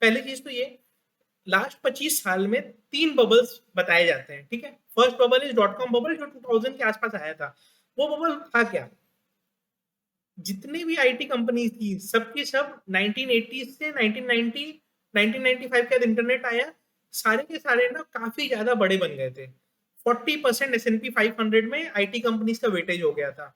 पहली चीज तो ये, लास्ट 25 साल में 3 बबल्स बताए जाते हैं, ठीक है। First bubble is dot com bubble, जो 2000 के आसपास आया था। वो बबल था क्या, जितनी भी आईटी कंपनी थी सबकी सब 1980 से 1990 1995 के बाद इंटरनेट आया, सारे के सारे ना काफी ज्यादा बड़े बन गए थे। 40% S&P 500 में आईटी कंपनीज का वेटेज हो गया था।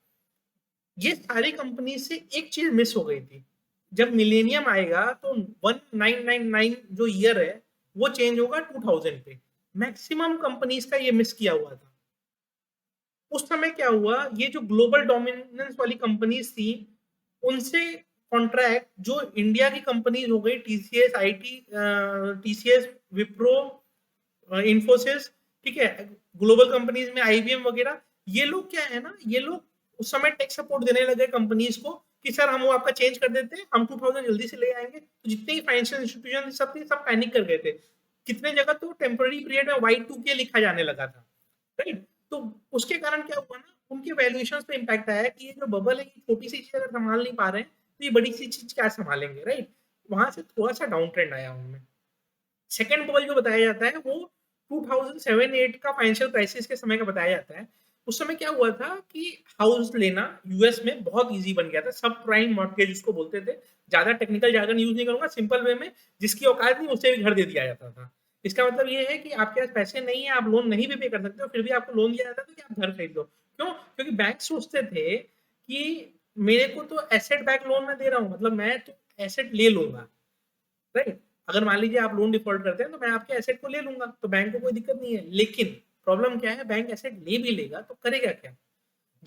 ये सारी कंपनी से एक चीज मिस हो गई थी। जब मिलेनियम आएगा तो 1999 जो ईयर है वो चेंज होगा 2000 पे। मैक्सिमम कंपनीज का ये मिस किया हुआ था। उस समय क्या हुआ, ये जो ग्लोबल डोमिनेंस वाली कंपनीज थी उनसे कॉन्ट्रैक्ट जो इंडिया की कंपनीज हो गई, TCS IT, TCS, Wipro, Infosys, ठीक है, ग्लोबल कंपनीज में आईबीएम वगैरह, ये लोग क्या है ना, ये लोग उस समय टेक सपोर्ट देने लगे कंपनीज को कि सर हम वो आपका चेंज कर देते हैं, हम 2000 जल्दी से ले आएंगे। तो जितने ही फाइनेंशियल इंस्टीट्यूशन सब थे सब पैनिक कर गए थे। कितने जगह तो टेम्पररी पीरियड में Y2K लिखा जाने लगा था, राइट। तो उसके कारण क्या हुआ ना, उनके वैल्यूएशन पे इम्पैक्ट आया कि ये जो बबल है, ये छोटी सी चीज अगर संभाल नहीं पा रहे हैं तो ये बड़ी सी चीज क्या संभालेंगे, राइट। वहां से थोड़ा सा डाउन ट्रेंड आया उनमें। सेकेंड बबल जो बताया जाता है वो 2007-8 का फाइनेंशियल क्राइसिस के समय का बताया जाता है। उस समय क्या हुआ था कि हाउस लेना यूएस में बहुत इजी बन गया था, सब प्राइम मॉर्गेज उसको बोलते थे। ज्यादा टेक्निकल जार्गन यूज नहीं करूंगा, सिंपल वे में जिसकी औकात नहीं उसे भी घर दे दिया जाता था। इसका मतलब ये है कि आपके पास पैसे नहीं है, आप लोन नहीं भी पे कर सकते हो, फिर भी आपको लोन दिया जाता था कि आप घर खरीद लो। क्यों? क्योंकि बैंक सोचते थे कि मेरे को तो एसेट बैक लोन में दे रहा हूँ, मतलब मैं तो एसेट ले लूंगा, राइट। अगर मान लीजिए आप लोन डिफॉल्ट करते हैं तो मैं आपके एसेट को ले लूंगा, तो बैंक को कोई दिक्कत नहीं है। लेकिन प्रॉब्लम क्या है, बैंक एसेट ले भी लेगा तो करेगा क्या,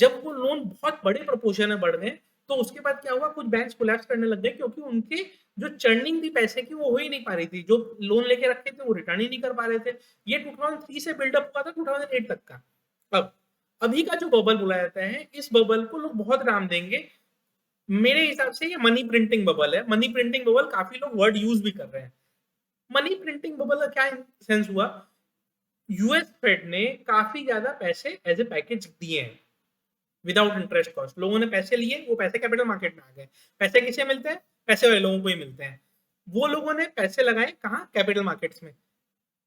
जब वो लोन बहुत बड़े प्रोपोर्शन में बढ़ गए। तो उसके बाद क्या हुआ, कुछ बैंक्स कोलैप्स करने लग गए क्योंकि उनके जो चर्निंग थी पैसे की वो हो ही नहीं पा रही थी, जो लोन लेके रखे थे वो रिटर्न ही नहीं कर पा रहे थे। ये 2003 से बिल्डअप हुआ था 2008 तक का। अब अभी का जो बबल बुलाया जाता है, इस बबल को लोग बहुत नाम देंगे। मेरे हिसाब से ये मनी प्रिंटिंग बबल है। मनी प्रिंटिंग बबल काफी लोग वर्ड यूज भी कर रहे हैं। मनी प्रिंटिंग बबल का क्या सेंस हुआ, यूएस फेड ने काफी ज्यादा पैसे एज ए पैकेज दिए हैं विदाउट इंटरेस्ट कॉस्ट। लोगों ने पैसे लिए, वो पैसे कैपिटल मार्केट में आ गए। पैसे किसे मिलते हैं, पैसे वाले लोगों को ही मिलते हैं। वो लोगों ने पैसे लगाए कहाँ, कैपिटल मार्केट्स में।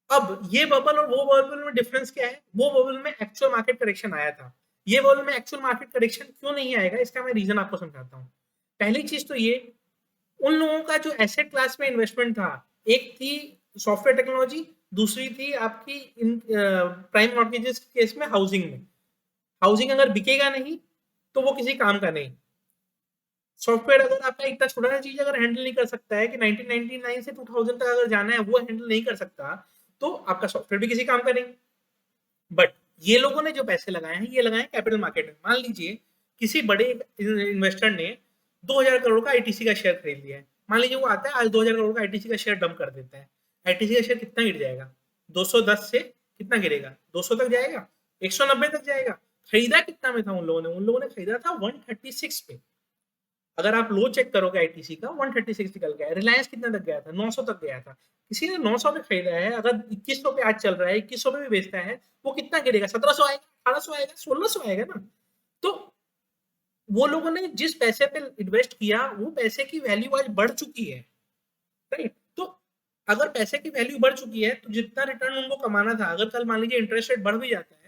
अब ये बबल और वो बबल में डिफरेंस क्या है, वो बबल में एक्चुअल मार्केट करेक्शन आया था, ये बबल में एक्चुअल मार्केट करेक्शन क्यों नहीं आएगा, इसका मैं रीजन आपको समझाता हूँ। पहली चीज तो ये, उन लोगों का जो एसेट क्लास में इन्वेस्टमेंट था, एक थी सॉफ्टवेयर टेक्नोलॉजी, दूसरी थी आपकी इन प्राइम मॉर्गेजेस के केस में हाउसिंग में। हाउसिंग अगर बिकेगा नहीं तो वो किसी काम का नहीं। सॉफ्टवेयर अगर आपका इतना छोटा सा चीज अगर हैंडल नहीं कर सकता है कि 1999 से 2000 तक अगर जाना है वो हैंडल नहीं कर सकता, तो आपका सॉफ्टवेयर भी किसी काम का नहीं। बट ये लोगों ने जो पैसे लगाए हैं ये लगाए कैपिटल मार्केट में। मान लीजिए किसी बड़े इन्वेस्टर ने 2000 करोड़ का आईटीसी का शेयर खरीद लिया है। मान लीजिए वो आता है आज 2000 करोड़ का आईटीसी का शेयर डंप कर देता है। आईटीसी का शेयर कितना गिर जाएगा, 210 से कितना गिरेगा, 200 तक जाएगा, 190 तक जाएगा। खरीदा कितना में था उन लोगों ने खरीदा था 136 पे। अगर आप लो चेक करोगे आईटीसी का 136 निकल गया है। रिलायंस कितना तक गया था, 900 तक गया था। किसी ने 900 में खरीदा है, अगर 2100 पे आज चल रहा है, 2100 पे भी बेचता है, वो कितना गिरेगा, 1700 आएगा, 1800 आएगा, 1600 आएगा ना। तो वो लोगों ने जिस पैसे पे इन्वेस्ट किया वो पैसे की वैल्यू आज बढ़ चुकी है, राइट। तो अगर पैसे की वैल्यू बढ़ चुकी है तो जितना रिटर्न उनको कमाना था, अगर कल मान लीजिए इंटरेस्ट रेट बढ़ भी जाता है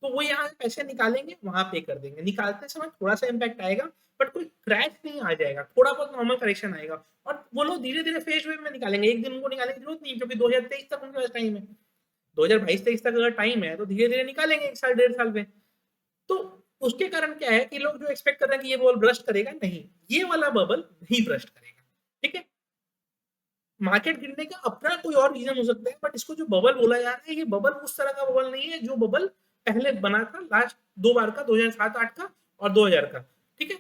तो वो यहाँ से पैसे निकालेंगे, वहां पे कर देंगे। निकालते समय थोड़ा सा इम्पैक्ट आएगा, बट कोई क्रैश नहीं आ जाएगा, थोड़ा बहुत नॉर्मल करेक्शन आएगा। और वो लोग धीरे धीरे फेज वे में निकालेंगे, एक दिन उनको निकालने की जरूरत नहीं, क्योंकि 2023 तक उनके पास टाइम है। 2022-23 तक अगर टाइम है तो धीरे धीरे निकालेंगे, एक साल 1.5 साल में। तो उसके कारण क्या है कि लोग जो एक्सपेक्ट कर रहे हैं कि ये बबल ब्रस्ट करेगा, नहीं, ये वाला बबल नहीं ब्रस्ट करेगा, ठीक है। मार्केट गिरने का अपना कोई और रीजन हो सकता है, बट इसको जो बबल बोला जा रहा है, ये बबल उस तरह का बबल नहीं है जो बबल पहले बना था लास्ट 2 बार का, 2007-8 का और 2000 का, ठीक है।